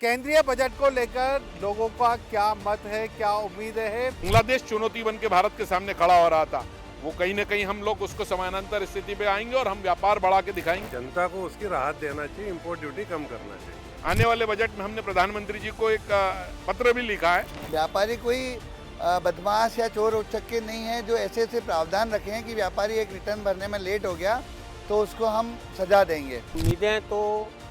केंद्रीय बजट को लेकर लोगों का क्या मत है, क्या उम्मीदें हैं? बांग्लादेश चुनौती बन के भारत के सामने खड़ा हो रहा था। वो कहीं न कहीं हम लोग उसको समानांतर स्थिति पे आएंगे और हम व्यापार बढ़ा के दिखाएंगे। जनता को उसकी राहत देना चाहिए, इंपोर्ट ड्यूटी कम करना चाहिए। आने वाले बजट में हमने प्रधानमंत्री जी को एक पत्र भी लिखा है। व्यापारी कोई बदमाश या चोर उचक्के नहीं है जो ऐसे ऐसे प्रावधान रखे हैं कि व्यापारी एक रिटर्न भरने में लेट हो गया तो उसको हम सजा देंगे। उम्मीदें तो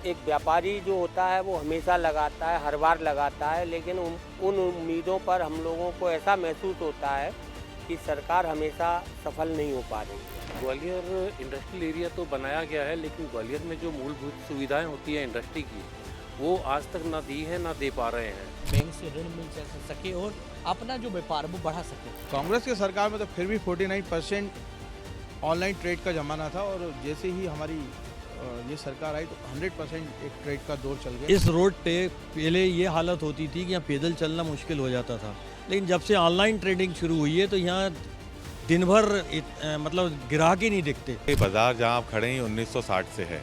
एक व्यापारी जो होता है वो हमेशा लगाता है, हर बार लगाता है, लेकिन उन उम्मीदों पर हम लोगों को ऐसा महसूस होता है कि सरकार हमेशा सफल नहीं हो पा रही है। ग्वालियर इंडस्ट्रियल एरिया तो बनाया गया है, लेकिन ग्वालियर में जो मूलभूत सुविधाएं होती हैं इंडस्ट्री की, वो आज तक ना दी है ना दे पा रहे हैं। बैंक से ऋण मिल सके और अपना जो व्यापार वो बढ़ा सके। कांग्रेस की सरकार में तो फिर भी 49% ऑनलाइन ट्रेड का जमाना था और जैसे ही हमारी ये सरकार आई तो 100% एक ट्रेड का दौर चल गया। इस रोड पे पहले ये हालत होती थी कि यहाँ पैदल चलना मुश्किल हो जाता था, लेकिन जब से ऑनलाइन ट्रेडिंग शुरू हुई है तो यहाँ दिन भर मतलब ग्राहक ही नहीं दिखते। ये बाजार जहाँ आप खड़े हैं 1960 से है।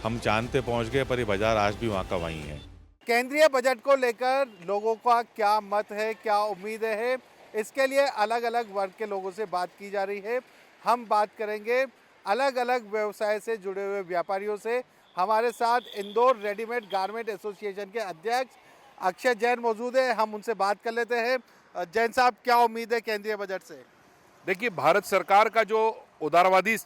हम चांद पे पहुँच गए पर ये बाजार आज भी वहाँ का वहीं है। केंद्रीय बजट को लेकर लोगों का क्या मत है, क्या उम्मीदें हैं? इसके लिए अलग अलग वर्ग के लोगों से बात की जा रही है। हम बात करेंगे अलग अलग व्यवसाय से जुड़े हुए व्यापारियों से। हमारे साथ इंदौर रेडीमेड गारमेंट एसोसिएशन के अध्यक्ष अक्षय जैन मौजूद है। हम उनसे बात कर लेते हैं। जैन साहब, क्या उम्मीद है केंद्रीय बजट से? देखिए, भारत सरकार का जो उदारवादी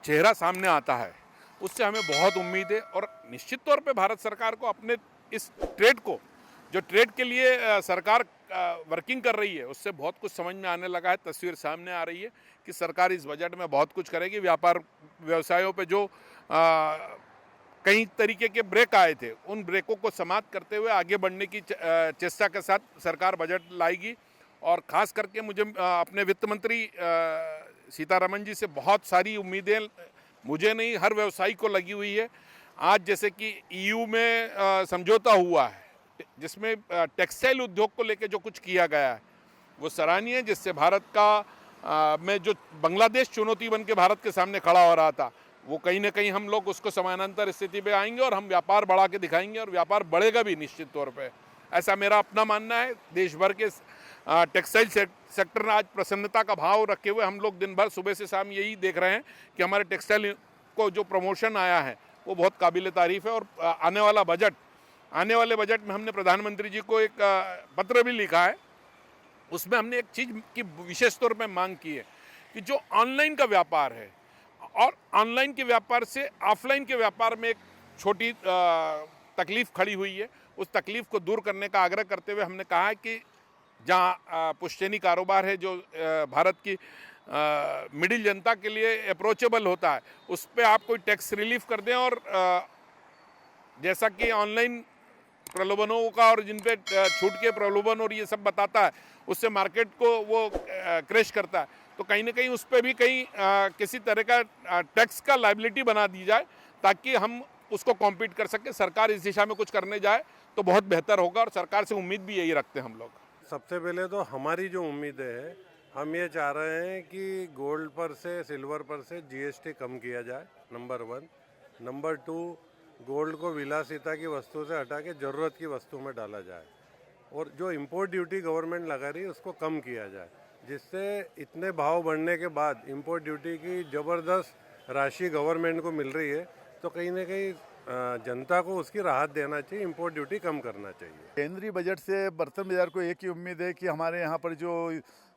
चेहरा सामने आता है उससे हमें बहुत उम्मीद है और निश्चित तौर पे भारत सरकार को अपने इस ट्रेड को, जो ट्रेड के लिए सरकार वर्किंग कर रही है, उससे बहुत कुछ समझ में आने लगा है। तस्वीर सामने आ रही है कि सरकार इस बजट में बहुत कुछ करेगी। व्यापार व्यवसायों पे जो कई तरीके के ब्रेक आए थे, उन ब्रेकों को समाप्त करते हुए आगे बढ़ने की चेष्टा के साथ सरकार बजट लाएगी। और ख़ास करके मुझे अपने वित्त मंत्री सीतारमण जी से बहुत सारी उम्मीदें, मुझे नहीं हर व्यवसायी को लगी हुई है। आज जैसे कि EU में समझौता हुआ है जिसमें टेक्सटाइल उद्योग को लेकर जो कुछ किया गया है वो सराहनीय है, जिससे भारत का में जो बांग्लादेश चुनौती बन के भारत के सामने खड़ा हो रहा था, वो कहीं ना कहीं हम लोग उसको समानांतर स्थिति पे आएंगे और हम व्यापार बढ़ा के दिखाएंगे और व्यापार बढ़ेगा भी निश्चित तौर पे। ऐसा मेरा अपना मानना है। देश भर के टेक्सटाइल सेक्टर में आज प्रसन्नता का भाव रखे हुए हम लोग दिन भर सुबह से शाम यही देख रहे हैं कि हमारे टेक्सटाइल को जो प्रमोशन आया है वो बहुत काबिल तारीफ़ है। और आने वाले बजट में हमने प्रधानमंत्री जी को एक पत्र भी लिखा है। उसमें हमने एक चीज़ की विशेष तौर पर मांग की है कि जो ऑनलाइन का व्यापार है और ऑनलाइन के व्यापार से ऑफलाइन के व्यापार में एक छोटी तकलीफ़ खड़ी हुई है, उस तकलीफ़ को दूर करने का आग्रह करते हुए हमने कहा है कि जहाँ पुश्तैनी कारोबार है जो भारत की मिडिल जनता के लिए अप्रोचेबल होता है, उस पर आप कोई टैक्स रिलीफ कर दें। और जैसा कि ऑनलाइन प्रलोभनों का और जिन पे छूट के प्रलोभन और ये सब बताता है, उससे मार्केट को वो क्रैश करता है, तो कहीं ना कहीं उस पर भी कहीं किसी तरह का टैक्स का लायबिलिटी बना दी जाए ताकि हम उसको कॉम्पीट कर सके। सरकार इस दिशा में कुछ करने जाए तो बहुत बेहतर होगा और सरकार से उम्मीद भी यही रखते हैं हम लोग। सबसे पहले तो हमारी जो उम्मीदें हैं, हम ये चाह रहे हैं कि गोल्ड पर से, सिल्वर पर से GST कम किया जाए, नंबर 1। नंबर 2, गोल्ड को विलासिता की वस्तु से हटा के ज़रूरत की वस्तु में डाला जाए और जो इंपोर्ट ड्यूटी गवर्नमेंट लगा रही है उसको कम किया जाए, जिससे इतने भाव बढ़ने के बाद इंपोर्ट ड्यूटी की ज़बरदस्त राशि गवर्नमेंट को मिल रही है, तो कहीं ना कहीं जनता को उसकी राहत देना चाहिए, इंपोर्ट ड्यूटी कम करना चाहिए। केंद्रीय बजट से बर्तन बाजार को एक ही उम्मीद है कि हमारे यहाँ पर जो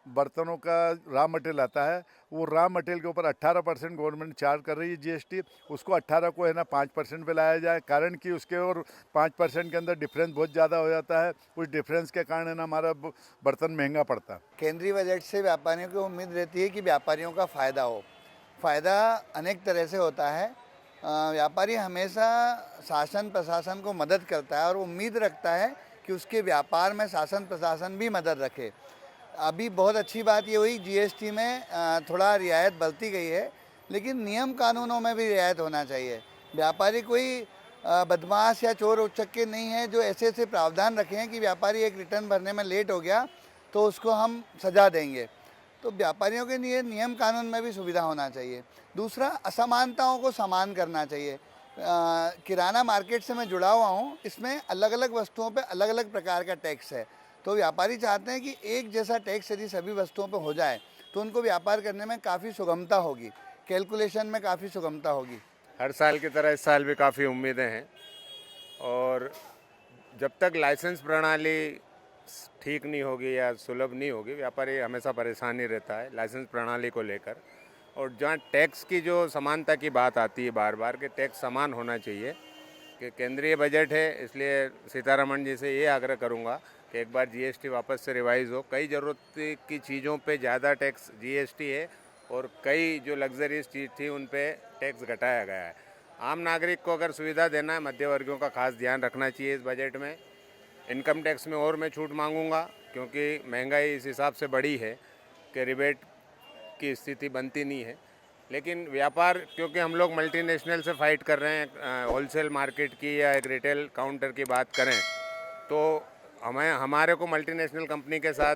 बर्तनों का रॉ मटेरियल आता है, वो रॉ मटेरियल के ऊपर 18% गवर्नमेंट चार्ज कर रही है GST, उसको 18 को है ना 5% पे लाया जाए। कारण कि उसके और 5% के अंदर डिफरेंस बहुत ज़्यादा हो जाता है। उस डिफरेंस के कारण है ना हमारा बर्तन महंगा पड़ता है। केंद्रीय बजट से व्यापारियों को उम्मीद रहती है कि व्यापारियों का फ़ायदा हो। फ़ायदा अनेक तरह से होता है। व्यापारी हमेशा शासन प्रशासन को मदद करता है और उम्मीद रखता है कि उसके व्यापार में शासन प्रशासन भी मदद रखे। अभी बहुत अच्छी बात ये हुई GST में थोड़ा रियायत बरती गई है, लेकिन नियम कानूनों में भी रियायत होना चाहिए। व्यापारी कोई बदमाश या चोर उचक्के नहीं है जो ऐसे ऐसे प्रावधान रखे हैं कि व्यापारी एक रिटर्न भरने में लेट हो गया तो उसको हम सजा देंगे। तो व्यापारियों के लिए नियम कानून में भी सुविधा होना चाहिए। दूसरा, असमानताओं को समान करना चाहिए। किराना मार्केट से मैं जुड़ा हुआ हूँ, इसमें अलग अलग वस्तुओं पे अलग अलग प्रकार का टैक्स है। तो व्यापारी चाहते हैं कि एक जैसा टैक्स यदि सभी वस्तुओं पे हो जाए तो उनको व्यापार करने में काफ़ी सुगमता होगी, कैलकुलेशन में काफ़ी सुगमता होगी। हर साल की तरह इस साल भी काफ़ी उम्मीदें हैं और जब तक लाइसेंस प्रणाली ठीक नहीं होगी या सुलभ नहीं होगी, व्यापारी हमेशा परेशान ही रहता है लाइसेंस प्रणाली को लेकर। और जहाँ टैक्स की जो समानता की बात आती है बार बार कि टैक्स समान होना चाहिए, कि केंद्रीय बजट है, इसलिए सीतारमण जी से ये आग्रह करूँगा कि एक बार जीएसटी वापस से रिवाइज़ हो। कई ज़रूरत की चीज़ों पे ज़्यादा टैक्स जीएसटी है और कई जो लग्जरीज चीज़ थी उन पे टैक्स घटाया गया है। आम नागरिक को अगर सुविधा देना है, मध्य वर्गों का खास ध्यान रखना चाहिए इस बजट में। इनकम टैक्स में और मैं छूट मांगूंगा क्योंकि महंगाई इस हिसाब से बढ़ी है कि रिबेट की स्थिति बनती नहीं है। लेकिन व्यापार, क्योंकि हम लोग मल्टीनेशनल से फाइट कर रहे हैं, होलसेल मार्केट की या एक रिटेल काउंटर की बात करें तो हमारे को मल्टीनेशनल कंपनी के साथ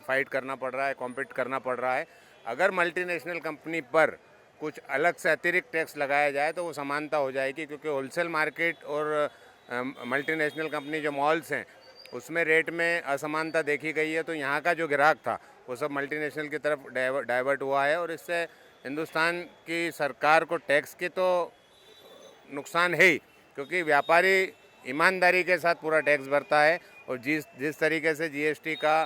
फाइट करना पड़ रहा है, कॉम्पीट करना पड़ रहा है। अगर मल्टीनेशनल कंपनी पर कुछ अलग से अतिरिक्त टैक्स लगाया जाए तो वो समानता हो जाएगी, क्योंकि होलसेल मार्केट और मल्टीनेशनल कंपनी जो मॉल्स हैं उसमें रेट में असमानता देखी गई है। तो यहाँ का जो ग्राहक था वो सब मल्टीनेशनल की तरफ डाइवर्ट हुआ है और इससे हिंदुस्तान की सरकार को टैक्स की तो नुकसान है ही, क्योंकि व्यापारी ईमानदारी के साथ पूरा टैक्स भरता है और जिस तरीके से जीएसटी का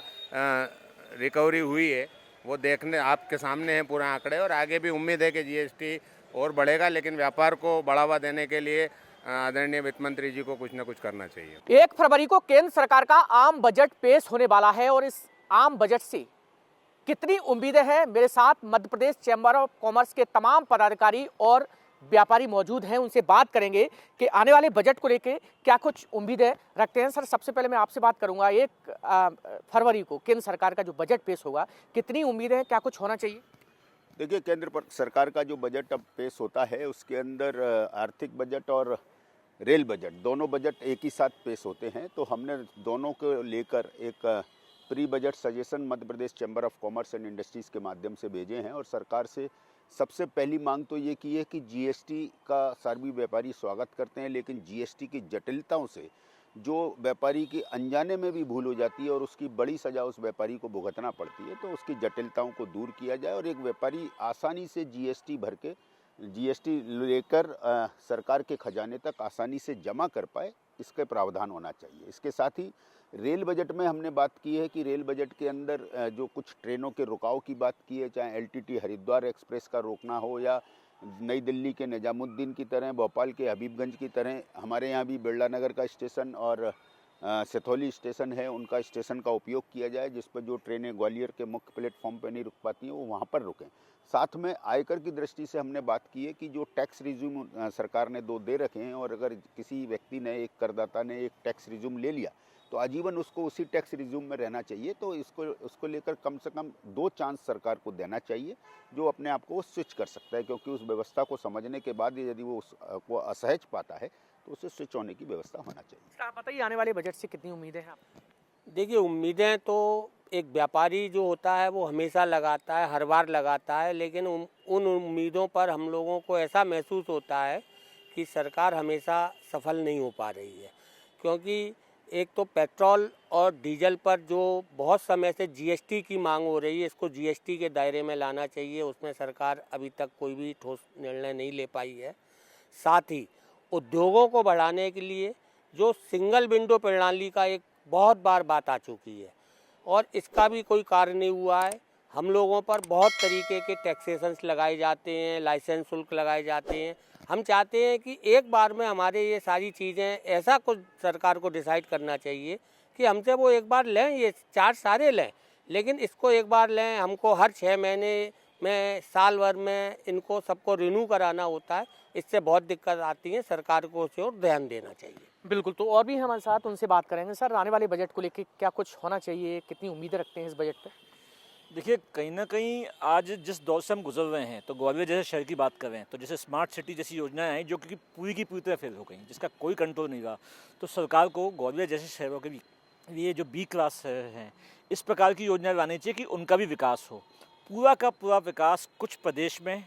रिकवरी हुई है वो देखने आपके सामने है पूरा आंकड़े। और आगे भी उम्मीद है कि जीएसटी और बढ़ेगा, लेकिन व्यापार को बढ़ावा देने के लिए आदरणीय वित्त मंत्री जी को कुछ न कुछ करना चाहिए। 1 फरवरी को केंद्र सरकार का आम बजट पेश होने वाला है और इस आम बजट से कितनी उम्मीदें हैं, मेरे साथ Madhya Pradesh chamber of commerce के तमाम पदाधिकारी और व्यापारी मौजूद हैं। उनसे बात करेंगे कि आने वाले बजट को लेकर क्या कुछ उम्मीदें रखते हैं। सर, सबसे पहले मैं आपसे बात करूंगा, 1 फरवरी को केंद्र सरकार का जो बजट पेश होगा, कितनी उम्मीदें हैं, क्या कुछ होना चाहिए? देखिए, केंद्र सरकार का जो बजट अब पेश होता है उसके अंदर आर्थिक बजट और रेल बजट, दोनों बजट एक ही साथ पेश होते हैं। तो हमने दोनों को लेकर एक pre budget suggestion Madhya Pradesh chamber of commerce and industries के माध्यम से भेजे हैं और सरकार से सबसे पहली मांग तो ये की है कि जीएसटी का सभी व्यापारी स्वागत करते हैं, लेकिन जीएसटी की जटिलताओं से जो व्यापारी की अनजाने में भी भूल हो जाती है और उसकी बड़ी सज़ा उस व्यापारी को भुगतना पड़ती है, तो उसकी जटिलताओं को दूर किया जाए और एक व्यापारी आसानी से जीएसटी भर के जीएसटी लेकर सरकार के खजाने तक आसानी से जमा कर पाए, इसके प्रावधान होना चाहिए। इसके साथ ही रेल बजट में हमने बात की है कि रेल बजट के अंदर जो कुछ ट्रेनों के रुकाव की बात की है, चाहे एलटीटी हरिद्वार एक्सप्रेस का रोकना हो या नई दिल्ली के निजामुद्दीन की तरह, भोपाल के हबीबगंज की तरह हमारे यहाँ भी बिरला नगर का स्टेशन और सथौली स्टेशन है, उनका स्टेशन का उपयोग किया जाए, जिस पर जो ट्रेनें ग्वालियर के मुख्य प्लेटफॉर्म पर नहीं रुक पाती हैं वो वहाँ पर रुकें। साथ में आयकर की दृष्टि से हमने बात की है कि जो टैक्स रिज्यूम सरकार ने 2 दे रखे हैं और अगर किसी व्यक्ति ने, एक करदाता ने एक टैक्स रिज्यूम ले लिया तो आजीवन उसको उसी टैक्स रिज्यूम में रहना चाहिए। तो उसको लेकर कम से कम 2 चांस सरकार को देना चाहिए, जो अपने आप को स्विच कर सकता है, क्योंकि उस व्यवस्था को समझने के बाद यदि वो उसको असहज पाता है तो उसे स्विच होने की व्यवस्था होना चाहिए। आप बताइए, आने वाले बजट से कितनी उम्मीदें हैं आप? देखिए, उम्मीदें तो एक व्यापारी जो होता है वो हमेशा लगाता है, हर बार लगाता है, लेकिन उन उम्मीदों पर हम लोगों को ऐसा महसूस होता है कि सरकार हमेशा सफल नहीं हो पा रही है। क्योंकि एक तो पेट्रोल और डीजल पर जो बहुत समय से जीएसटी की मांग हो रही है, इसको जीएसटी के दायरे में लाना चाहिए, उसमें सरकार अभी तक कोई भी ठोस निर्णय नहीं ले पाई है। साथ ही उद्योगों को बढ़ाने के लिए जो सिंगल विंडो प्रणाली का एक बहुत बार बात आ चुकी है और इसका भी कोई कार्य नहीं हुआ है। हम लोगों पर बहुत तरीके के टैक्सेशंस लगाए जाते हैं, लाइसेंस शुल्क लगाए जाते हैं। हम चाहते हैं कि एक बार में हमारे ये सारी चीज़ें, ऐसा कुछ सरकार को डिसाइड करना चाहिए कि हमसे वो एक बार लें, ये चार्ज सारे लें, लेकिन इसको एक बार लें। हमको हर 6 महीने में, साल भर में इनको सबको रिन्यू कराना होता है, इससे बहुत दिक्कत आती है। सरकार को उस ओर ध्यान देना चाहिए। बिल्कुल, तो और भी हमारे साथ उनसे बात करेंगे। सर, आने वाले बजट को लेकर क्या कुछ होना चाहिए, कितनी उम्मीदें रखते हैं इस बजट पे? देखिए, कहीं ना कहीं आज जिस दौर से हम गुजर रहे हैं, तो ग्वालियर जैसे शहर की बात कर रहे हैं, तो जैसे स्मार्ट सिटी जैसी योजनाएं आई जो कि पूरी की पूरी तरह फेल हो गई, जिसका कोई कंट्रोल नहीं रहा। तो सरकार को ग्वालियर जैसे शहरों के लिए जो बी क्लास शहर हैं, इस प्रकार की योजनाएं लानी चाहिए कि उनका भी विकास हो। पूरा का पूरा विकास कुछ प्रदेश में,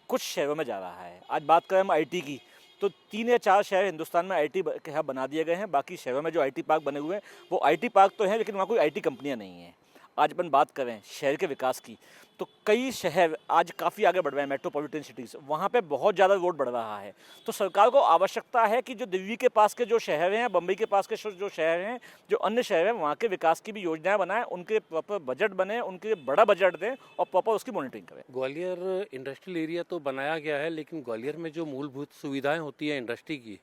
कुछ शहरों में जा रहा है। आज बात करें हम आईटी की, तो 3 या 4 शहर हिंदुस्तान में आईटी के हब बना दिए गए हैं। बाकी शहरों में जो आईटी पार्क बने हुए हैं वो आईटी पार्क तो हैं, लेकिन वहाँ कोई आईटी कंपनियाँ नहीं हैं। आज अपन बात करें शहर के विकास की, तो कई शहर आज काफ़ी आगे बढ़ रहे हैं, मेट्रोपॉलिटन सिटीज़, वहाँ पे बहुत ज़्यादा रोड बढ़ रहा है। तो सरकार को आवश्यकता है कि जो दिल्ली के पास के जो शहर हैं, बम्बई के पास के जो शहर हैं, जो अन्य शहर हैं, वहाँ के विकास की भी योजनाएं बनाएं, उनके प्रॉपर बजट बने, उनके बड़ा बजट दें और प्रॉपर उसकी मॉनिटरिंग करें। ग्वालियर इंडस्ट्रियल एरिया तो बनाया गया है, लेकिन ग्वालियर में जो मूलभूत सुविधाएं होती हैं इंडस्ट्री की,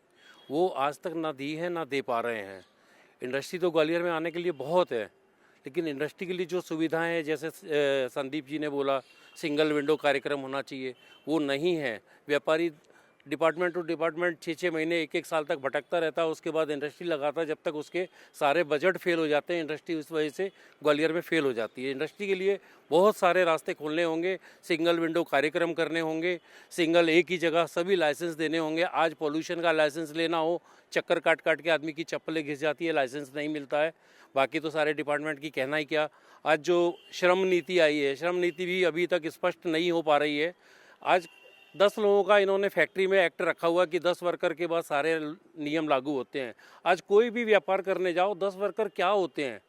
वो आज तक ना दी है ना दे पा रहे हैं। इंडस्ट्री तो ग्वालियर में आने के लिए बहुत है, लेकिन इंडस्ट्री के लिए जो सुविधाएं हैं, जैसे संदीप जी ने बोला सिंगल विंडो कार्यक्रम होना चाहिए, वो नहीं है। व्यापारी डिपार्टमेंट टू डिपार्टमेंट 6-6 महीने 1-1 साल तक भटकता रहता है, उसके बाद इंडस्ट्री लगाता है, जब तक उसके सारे बजट फेल हो जाते हैं। इंडस्ट्री उस वजह से ग्वालियर में फेल हो जाती है। इंडस्ट्री के लिए बहुत सारे रास्ते खोलने होंगे, सिंगल विंडो कार्यक्रम करने होंगे, सिंगल एक ही जगह सभी लाइसेंस देने होंगे। आज पॉल्यूशन का लाइसेंस लेना हो, चक्कर काट काट के आदमी की चप्पलें घिस जाती है, लाइसेंस नहीं मिलता है। बाकी तो सारे डिपार्टमेंट की कहना ही क्या। आज जो श्रम नीति आई है, श्रम नीति भी अभी तक स्पष्ट नहीं हो पा रही है। आज 10 लोगों का इन्होंने फैक्ट्री में एक्ट रखा हुआ कि 10 वर्कर के बाद सारे नियम लागू होते हैं। आज कोई भी व्यापार करने जाओ, 10 वर्कर क्या होते हैं,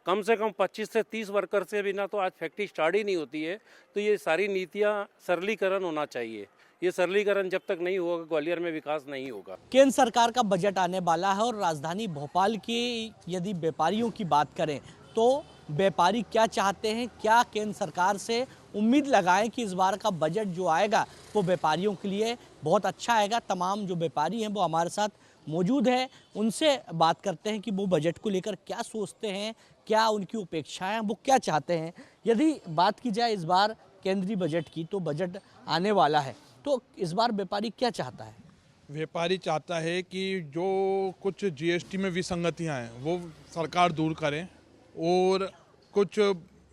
कम से कम 25 से 30 वर्कर से बिना तो आज फैक्ट्री स्टार्ट ही नहीं होती है। तो ये सारी नीतियाँ सरलीकरण होना चाहिए। ये सरलीकरण जब तक नहीं होगा, ग्वालियर में विकास नहीं होगा। केंद्र सरकार का बजट आने वाला है और राजधानी भोपाल के यदि व्यापारियों की बात करें तो व्यापारी क्या चाहते हैं, क्या केंद्र सरकार से उम्मीद लगाएं कि इस बार का बजट जो आएगा वो व्यापारियों के लिए बहुत अच्छा आएगा। तमाम जो व्यापारी हैं वो हमारे साथ मौजूद है, उनसे बात करते हैं कि वो बजट को लेकर क्या सोचते हैं, क्या उनकी अपेक्षाएं, वो क्या चाहते हैं। यदि बात की जाए इस बार केंद्रीय बजट की, तो बजट आने वाला है, तो इस बार व्यापारी क्या चाहता है? व्यापारी चाहता है कि जो कुछ जीएसटी में विसंगतियां हैं वो सरकार दूर करें, और कुछ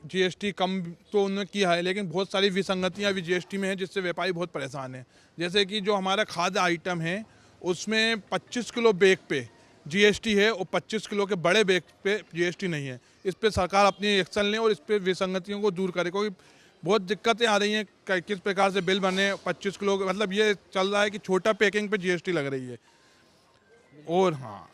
जीएसटी कम तो उन्होंने किया है, लेकिन बहुत सारी विसंगतियां भी जीएसटी में हैं जिससे व्यापारी बहुत परेशान हैं। जैसे कि जो हमारा खाद्य आइटम है उसमें 25 किलो बैग पे जीएसटी है और 25 किलो के बड़े बैग पे जीएसटी नहीं है। इस पे सरकार अपनी एक्शन लें और इस पे विसंगतियों को दूर करे, क्योंकि बहुत दिक्कतें आ रही हैं किस प्रकार से बिल बने 25 किलो, मतलब ये चल रहा है कि छोटा पैकिंग पे जीएसटी लग रही है। और हाँ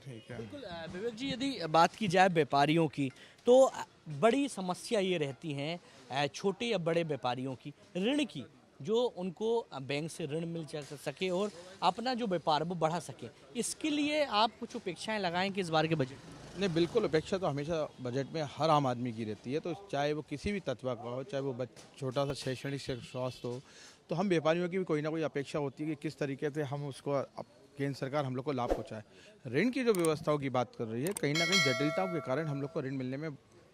ठीक है। बिल्कुल विवेक जी, यदि बात की जाए व्यापारियों की तो बड़ी समस्या ये रहती हैं छोटे या बड़े व्यापारियों की, ऋण की, जो उनको बैंक से ऋण मिल सके और अपना जो व्यापार वो बढ़ा सके। इसके लिए आप कुछ अपेक्षाएं लगाएं कि इस बार के बजट? नहीं, बिल्कुल अपेक्षा तो हमेशा बजट में हर आम आदमी की रहती है, तो चाहे वो किसी भी तत्व का हो, चाहे वो छोटा सा शैक्षणिक स्वास्थ्य हो, तो हम व्यापारियों की भी कोई ना कोई अपेक्षा होती है कि किस तरीके से हम उसको केंद्र सरकार हम लोग को लाभ पहुँचाए। ऋण की जो व्यवस्थाओं की बात कर रही है, कहीं ना कहीं जटिलताओं के कारण हम लोग को ऋण मिलने में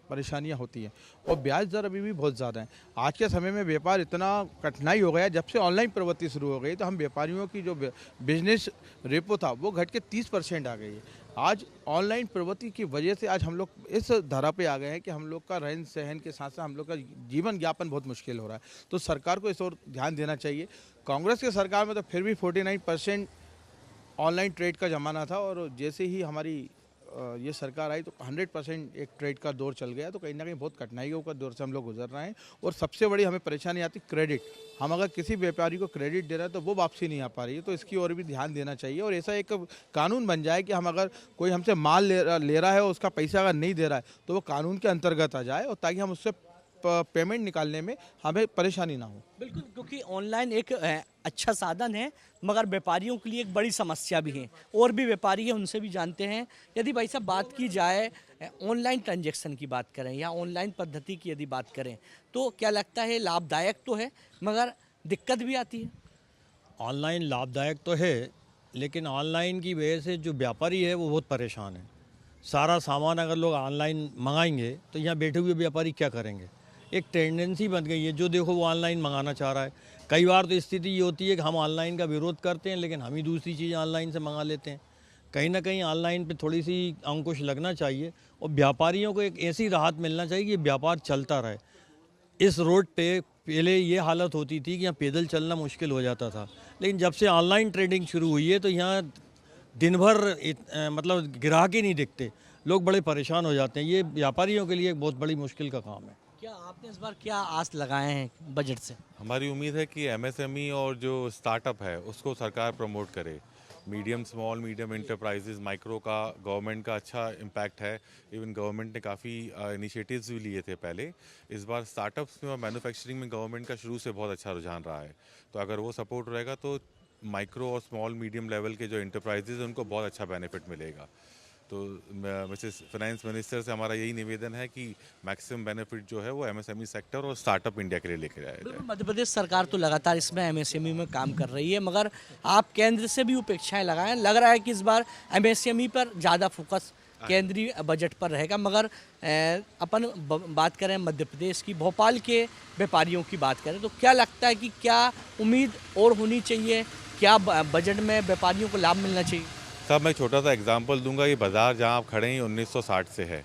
परेशानियां होती हैं और ब्याज दर अभी भी बहुत ज़्यादा है। आज के समय में व्यापार इतना कठिनाई हो गया, जब से ऑनलाइन प्रवृत्ति शुरू हो गई तो हम व्यापारियों की जो बिजनेस रेपो था वो घट के 30% आ गई है। आज ऑनलाइन प्रवृत्ति की वजह से आज हम लोग इस धारा पे आ गए हैं कि हम लोग का रहन सहन के साथ साथ हम लोग का जीवन यापन बहुत मुश्किल हो रहा है। तो सरकार को इस ओर ध्यान देना चाहिए। कांग्रेस की सरकार में तो फिर भी 49% ऑनलाइन ट्रेड का ज़माना था, और जैसे ही हमारी ये सरकार आई तो 100% एक ट्रेड का दौर चल गया। तो कहीं ना कहीं बहुत कठिनाइयों का दौर से हम लोग गुजर रहे हैं, और सबसे बड़ी हमें परेशानी आती क्रेडिट। हम अगर किसी व्यापारी को क्रेडिट दे रहे हैं तो वो वापसी नहीं आ पा रही है, तो इसकी ओर भी ध्यान देना चाहिए। और ऐसा एक कानून बन जाए कि हम अगर कोई हमसे माल ले रहा है और उसका पैसा अगर नहीं दे रहा है तो वो कानून के अंतर्गत आ जाए, और ताकि हम उससे पेमेंट निकालने में हमें परेशानी ना हो। बिल्कुल, क्योंकि ऑनलाइन एक अच्छा साधन है, मगर व्यापारियों के लिए एक बड़ी समस्या भी है। और भी व्यापारी हैं, उनसे भी जानते हैं। यदि भाई साहब बात की जाए ऑनलाइन ट्रांजैक्शन की बात करें या ऑनलाइन पद्धति की यदि बात करें, तो क्या लगता है लाभदायक तो है मगर दिक्कत भी आती है? ऑनलाइन लाभदायक तो है, लेकिन ऑनलाइन की वजह से जो व्यापारी है वो बहुत परेशान है। सारा सामान अगर लोग ऑनलाइन मंगाएंगे तो यहाँ बैठे हुए व्यापारी क्या करेंगे? एक टेंडेंसी बन गई है, जो देखो वो ऑनलाइन मंगाना चाह रहा है। कई बार तो स्थिति ये होती है कि हम ऑनलाइन का विरोध करते हैं, लेकिन हम ही दूसरी चीज़ ऑनलाइन से मंगा लेते हैं। कहीं ना कहीं ऑनलाइन पे थोड़ी सी अंकुश लगना चाहिए, और व्यापारियों को एक ऐसी राहत मिलना चाहिए कि व्यापार चलता रहे। इस रोड पे पहले ये हालत होती थी कि यहाँ पैदल चलना मुश्किल हो जाता था, लेकिन जब से ऑनलाइन ट्रेडिंग शुरू हुई है तो यहाँ दिन भर मतलब ग्राहक ही नहीं दिखते, लोग बड़े परेशान हो जाते हैं। ये व्यापारियों के लिए एक बहुत बड़ी मुश्किल का काम है। क्या आपने इस बार क्या आस लगाए हैं बजट से? हमारी उम्मीद है कि एमएसएमई और जो स्टार्टअप है उसको सरकार प्रमोट करे। Medium small medium enterprises micro का गवर्नमेंट का अच्छा इम्पैक्ट है। इवन गवर्नमेंट ने काफ़ी इनिशिएटिव्स भी लिए थे पहले। इस बार स्टार्टअप्स में और मैन्युफैक्चरिंग में गवर्नमेंट का शुरू से बहुत अच्छा रुझान रहा है, तो अगर वो सपोर्ट रहेगा तो माइक्रो और स्मॉल मीडियम लेवल के जो इंटरप्राइजेज हैं उनको बहुत अच्छा बेनिफिट मिलेगा। तो मिसेस फाइनेंस मिनिस्टर से हमारा यही निवेदन है कि मैक्सिमम बेनिफिट जो है वो एमएसएमई सेक्टर और स्टार्टअप इंडिया के लिए लेकर आया जाए। मध्य प्रदेश सरकार तो लगातार इसमें एमएसएमई में काम कर रही है, मगर आप केंद्र से भी अपेक्षाएं लगाएं। लग रहा है कि इस बार एमएसएमई पर ज़्यादा फोकस केंद्रीय बजट पर रहेगा, मगर अपन बात करें मध्य प्रदेश की, भोपाल के व्यापारियों की बात करें तो क्या लगता है कि क्या उम्मीद और होनी चाहिए? क्या बजट में व्यापारियों को लाभ मिलना चाहिए? साहब मैं छोटा सा एग्जांपल दूंगा। ये बाज़ार जहां आप खड़े हैं 1960 से है।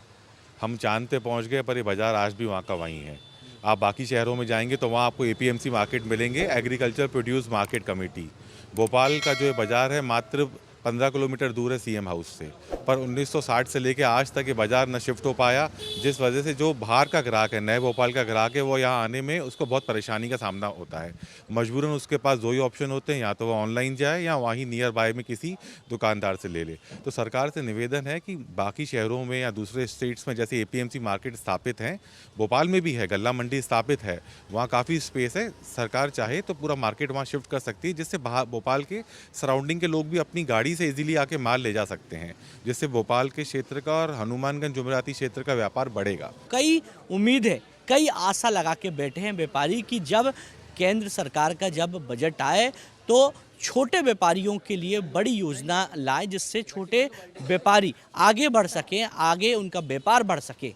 हम चांद पे पहुंच गए पर ये बाज़ार आज भी वहाँ का वहीं है। आप बाकी शहरों में जाएंगे तो वहाँ आपको एपीएमसी मार्केट मिलेंगे, agriculture produce market committee. Bhopal का जो बाज़ार है मात्र 15 किलोमीटर दूर है सीएम हाउस से, पर 1960 से लेकर आज तक ये बाज़ार न शिफ्ट हो पाया, जिस वजह से जो बाहर का ग्राहक है, नए भोपाल का ग्राहक है, वो यहाँ आने में उसको बहुत परेशानी का सामना होता है। मजबूरन उसके पास दो ही ऑप्शन होते हैं, या तो वो ऑनलाइन जाए या वहीं नियर बाय में किसी दुकानदार से ले ले। तो सरकार से निवेदन है कि बाकी शहरों में या दूसरे स्टेट्स में जैसे एपीएमसी मार्केट स्थापित हैं, भोपाल में भी है, गल्ला मंडी स्थापित है, वहाँ काफ़ी स्पेस है। सरकार चाहे तो पूरा मार्केट वहाँ शिफ्ट कर सकती है, जिससे भोपाल के सराउंडिंग के लोग भी अपनी गाड़ी से इजीली आके माल ले जा सकते हैं, जिससे भोपाल के क्षेत्र का और हनुमानगंज जुमेराती क्षेत्र का व्यापार बढ़ेगा। कई उम्मीद है, कई आशा लगा के बैठे हैं व्यापारी कि जब केंद्र सरकार का जब बजट आए तो छोटे व्यापारियों के लिए बड़ी योजना लाए, जिससे छोटे व्यापारी आगे बढ़ सकें, आगे उनका व्यापार बढ़ सके।